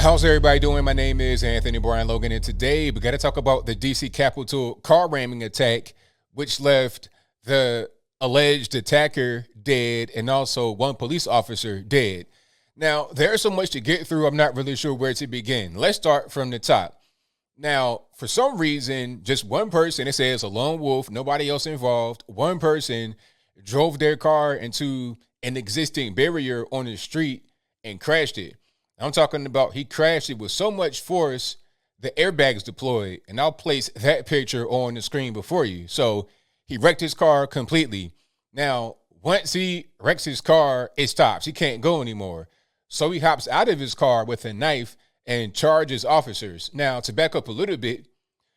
How's everybody doing? My name is Anthony Brian Logan, and today we got to talk about the DC Capitol car ramming attack, which left the alleged attacker dead and also one police officer dead. Now, there's so much to get through, I'm not really sure where to begin. Let's start from the top. Now, for some reason, just one person, it says a lone wolf, nobody else involved, one person drove their car into an existing barrier on the street and crashed it. I'm talking about he crashed it with so much force, the airbags deployed, and I'll place that picture on the screen before you. So he wrecked his car completely. Now, once he wrecks his car, it stops. He can't go anymore. So he hops out of his car with a knife and charges officers. Now, to back up a little bit,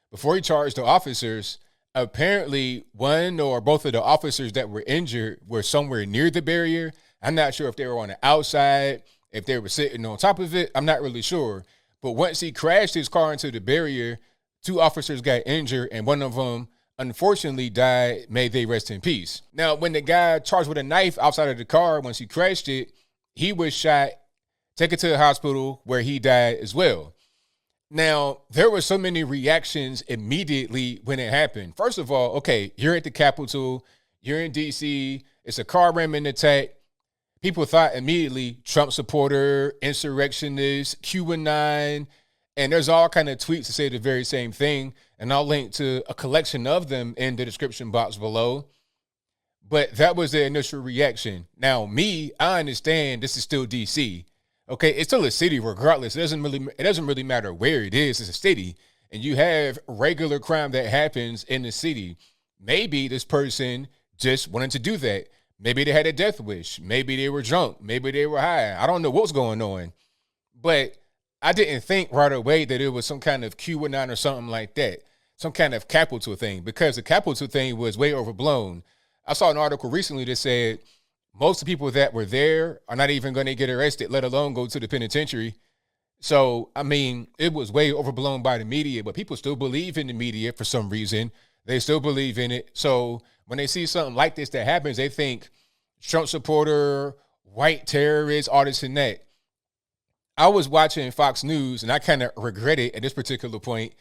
before he charged the officers, apparently one or both of the officers that were injured were somewhere near the barrier. I'm not sure if they were on the outside, if they were sitting on top of it. I'm not really sure. But once he crashed his car into the barrier, two officers got injured and one of them unfortunately died. May they rest in peace. Now, when the guy charged with a knife outside of the car, once he crashed it, he was shot, taken to the hospital where he died as well. Now, there were so many reactions immediately when it happened. First of all, okay, you're at the Capitol, you're in DC, it's a car ramming attack. People thought immediately Trump supporter, insurrectionist, QAnon, and there's all kind of tweets to say the very same thing. And I'll link to a collection of them in the description box below. But that was the initial reaction. Now, I understand this is still DC. Okay, it's still a city regardless. It doesn't really matter where it is. It's a city. And you have regular crime that happens in the city. Maybe this person just wanted to do that. Maybe they had a death wish. Maybe they were drunk. Maybe they were high. I don't know what's going on. But I didn't think right away that it was some kind of QAnon or something like that. Some kind of Capitol thing. Because the Capitol thing was way overblown. I saw an article recently that said most of the people that were there are not even going to get arrested, let alone go to the penitentiary. So, I mean, it was way overblown by the media, but people still believe in the media for some reason. They still believe in it. So when they see something like this that happens, they think Trump supporter, white terrorist, all this and that. I was watching Fox News, and I kind of regret it at this particular point,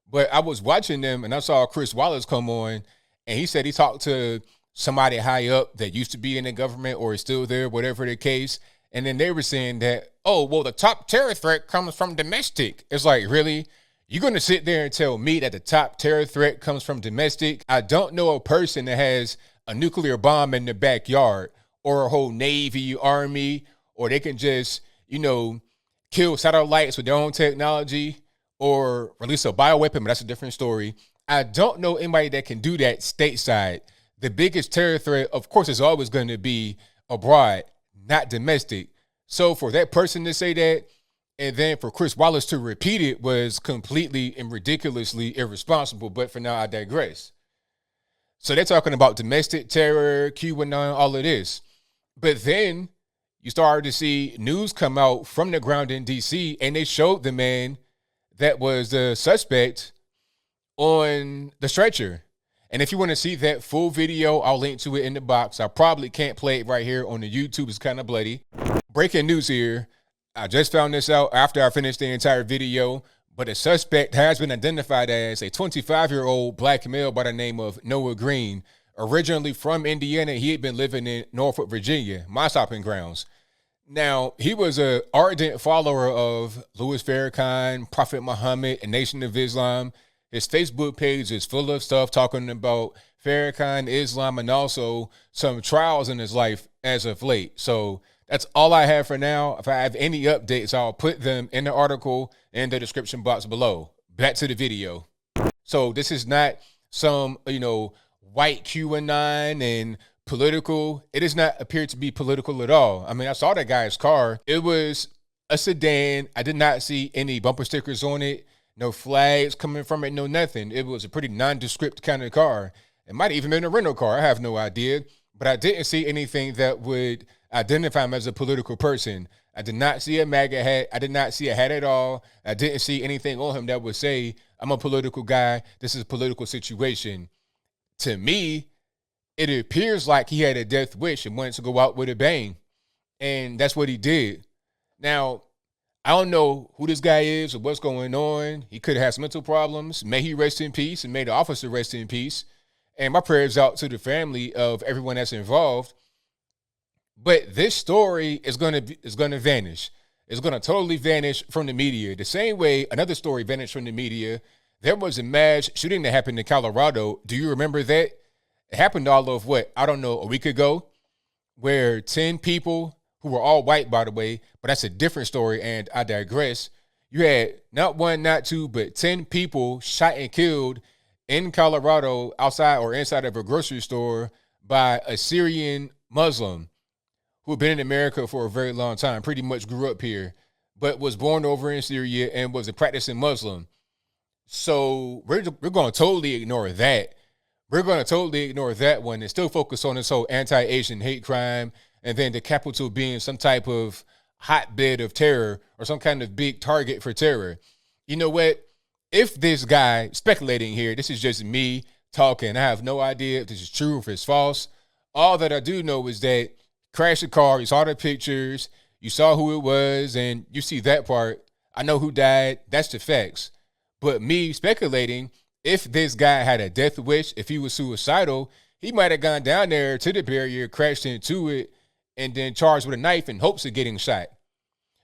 but I was watching them, and I saw Chris Wallace come on, and he said he talked to somebody high up that used to be in the government or is still there, whatever the case. And then they were saying that, oh, well, the top terror threat comes from domestic. It's like, really? You're going to sit there and tell me that the top terror threat comes from domestic? I don't know a person that has a nuclear bomb in their backyard or a whole Navy, Army, or they can just, kill satellites with their own technology or release a bioweapon, but that's a different story. I don't know anybody that can do that stateside. The biggest terror threat, of course, is always going to be abroad, not domestic. So for that person to say that, and then for Chris Wallace to repeat it was completely and ridiculously irresponsible. But for now, I digress. So they're talking about domestic terror, QAnon, all of this. But then you started to see news come out from the ground in D.C., and they showed the man that was the suspect on the stretcher. And if you want to see that full video, I'll link to it in the box. I probably can't play it right here on the YouTube. It's kind of bloody. Breaking news here. I just found this out after I finished the entire video, but a suspect has been identified as a 25-year-old black male by the name of Noah Green. Originally from Indiana, he had been living in Norfolk, Virginia, my stopping grounds. Now, he was an ardent follower of Louis Farrakhan, Prophet Muhammad, and Nation of Islam. His Facebook page is full of stuff talking about Farrakhan, Islam, and also some trials in his life as of late. So that's all I have for now. If I have any updates, I'll put them in the article in the description box below. Back to the video. So this is not some, white QAnon and political. It does not appear to be political at all. I mean, I saw that guy's car. It was a sedan. I did not see any bumper stickers on it. No flags coming from it, no nothing. It was a pretty nondescript kind of car. It might have even been a rental car. I have no idea. But I didn't see anything that would identify him as a political person. I did not see a MAGA hat. I did not see a hat at all. I didn't see anything on him that would say, I'm a political guy. This is a political situation. To me, it appears like he had a death wish and wanted to go out with a bang. And that's what he did. Now, I don't know who this guy is or what's going on. He could have some mental problems. May he rest in peace, and may the officer rest in peace. And my prayers out to the family of everyone that's involved. But this story is gonna vanish. It's gonna totally vanish from the media. The same way another story vanished from the media. There was a mass shooting that happened in Colorado. Do you remember that? It happened all of what? I don't know, a week ago, where 10 people who were all white, by the way, but that's a different story, and I digress. You had not one, not two, but 10 people shot and killed in Colorado outside or inside of a grocery store by a Syrian Muslim who had been in America for a very long time, pretty much grew up here, but was born over in Syria and was a practicing Muslim. So we're going to totally ignore that. We're going to totally ignore that one and still focus on this whole anti-Asian hate crime, and then the capital being some type of hotbed of terror or some kind of big target for terror. You know what? If this guy, speculating here, this is just me talking. I have no idea if this is true or if it's false. All that I do know is that crashed the car. You saw the pictures. You saw who it was, and you see that part. I know who died. That's the facts. But me speculating, if this guy had a death wish, if he was suicidal, he might have gone down there to the barrier, crashed into it, and then charged with a knife in hopes of getting shot.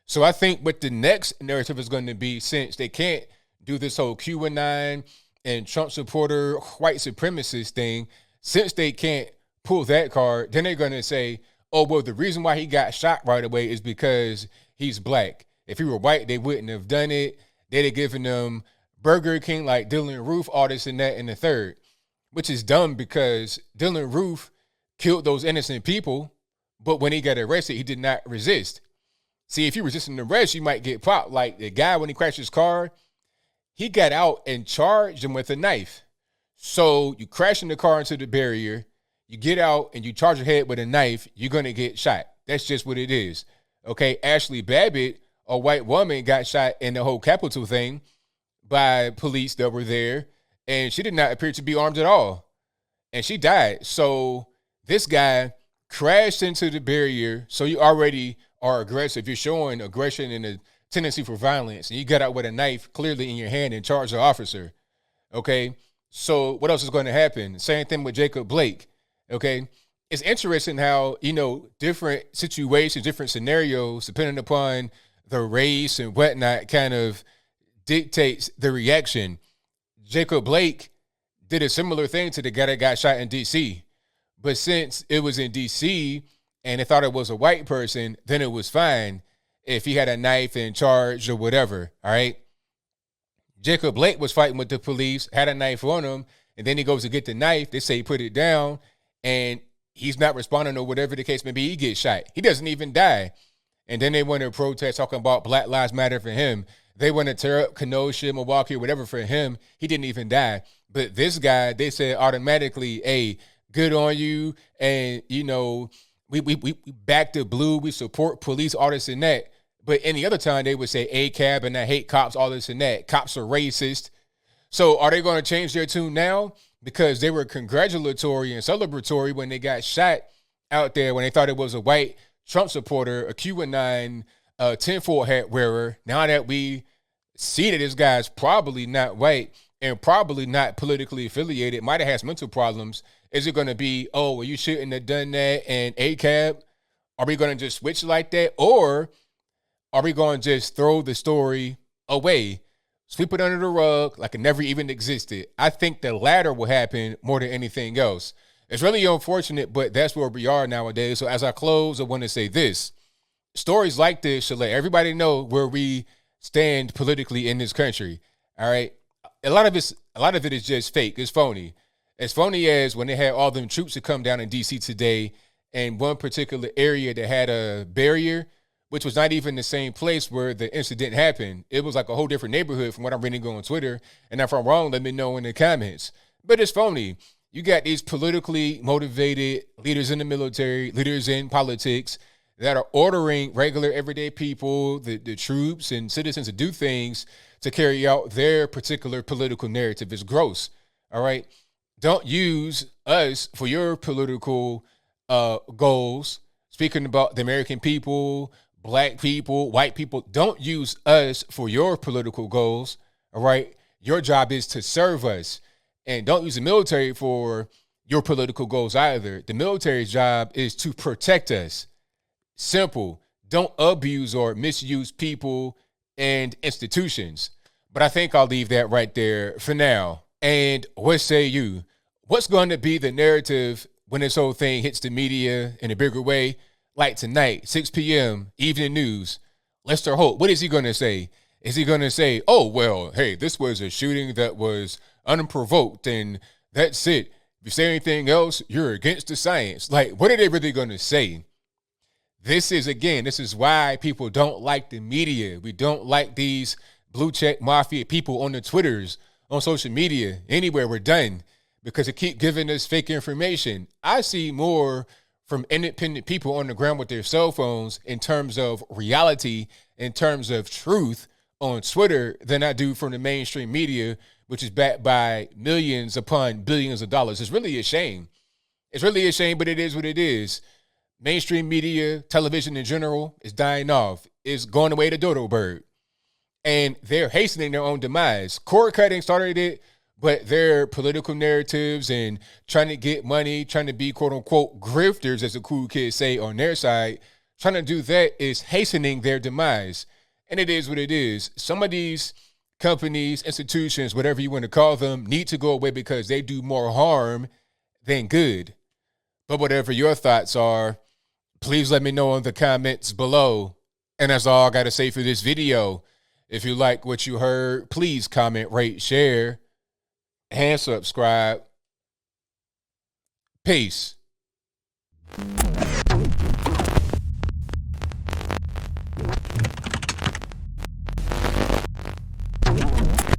So I think what the next narrative is going to be, since they can't do this whole QAnon and Trump supporter, white supremacist thing, since they can't pull that card, then they're going to say, oh, well, the reason why he got shot right away is because he's black. If he were white, they wouldn't have done it. They'd have given him Burger King, like Dylan Roof, all this and that, and the third, which is dumb because Dylan Roof killed those innocent people, but when he got arrested, he did not resist. See, if you resist an arrest, you might get popped. Like the guy, when he crashed his car, he got out and charged him with a knife. So you crash in the car into the barrier, you get out and you charge your head with a knife, you're going to get shot. That's just what it is. Okay, Ashley Babbitt, a white woman, got shot in the whole Capitol thing by police that were there, and she did not appear to be armed at all, and she died. So this guy crashed into the barrier, so you already are aggressive. You're showing aggression and a tendency for violence, and you got out with a knife clearly in your hand and charged the officer. Okay, so what else is going to happen? Same thing with Jacob Blake. Okay, it's interesting how, different situations, different scenarios, depending upon the race and whatnot, kind of dictates the reaction. Jacob Blake did a similar thing to the guy that got shot in D.C., but since it was in D.C. and they thought it was a white person, then it was fine if he had a knife and charged or whatever, all right? Jacob Blake was fighting with the police, had a knife on him, and then he goes to get the knife. They say he put it down, and he's not responding or whatever the case may be. He gets shot. He doesn't even die. And then they want to protest talking about Black Lives Matter for him. They want to tear up Kenosha, Milwaukee, whatever for him. He didn't even die. But this guy, they said automatically, hey, good on you. And, we back the blue. We support police, all this and that. But any other time, they would say ACAB and I hate cops, all this and that. Cops are racist. So are they going to change their tune now? Because they were congratulatory and celebratory when they got shot out there, when they thought it was a white Trump supporter, a QAnon tinfoil hat wearer. Now that we see that this guy's probably not white and probably not politically affiliated, might have had some mental problems, is it going to be, oh, well, you shouldn't have done that, and ACAB? Are we going to just switch like that? Or are we going to just throw the story away, sweep it under the rug like it never even existed? I think the latter will happen more than anything else. It's really unfortunate, but that's where we are nowadays. So as I close, I want to say this. Stories like this should let everybody know where we stand politically in this country. All right. A lot of it is just fake. It's phony. As phony as when they had all them troops to come down in DC today, and one particular area that had a barrier, which was not even the same place where the incident happened. It was like a whole different neighborhood from what I'm reading on Twitter. And if I'm wrong, let me know in the comments. But it's phony. You got these politically motivated leaders in the military, leaders in politics that are ordering regular everyday people, the troops and citizens to do things to carry out their particular political narrative. It's gross. All right. Don't use us for your political goals. Speaking about the American people, black people, white people, don't use us for your political goals. All right. Your job is to serve us. And don't use the military for your political goals either. The military's job is to protect us. Simple. Don't abuse or misuse people and institutions. But I think I'll leave that right there for now. And what say you? What's going to be the narrative when this whole thing hits the media in a bigger way? Like tonight, 6 p.m., evening news. Lester Holt, what is he going to say? Is he going to say, oh, well, hey, this was a shooting that was unprovoked and that's it? If you say anything else, you're against the science. Like, what are they really going to say? This is why people don't like the media. We don't like these blue check mafia people on the Twitters, on social media, anywhere. We're done because they keep giving us fake information. I see more from independent people on the ground with their cell phones in terms of reality, in terms of truth on Twitter than I do from the mainstream media, which is backed by millions upon billions of dollars. It's really a shame. It's really a shame, but it is what it is. Mainstream media, television in general, is dying off. It's going away to dodo bird. And they're hastening their own demise. Cord cutting started it, but their political narratives and trying to get money, trying to be quote unquote grifters, as the cool kids say on their side, trying to do that is hastening their demise. And it is what it is. Some of these companies, institutions, whatever you want to call them, need to go away because they do more harm than good. But whatever your thoughts are, please let me know in the comments below. And that's all I got to say for this video. If you like what you heard, please comment, rate, share, and subscribe. Peace.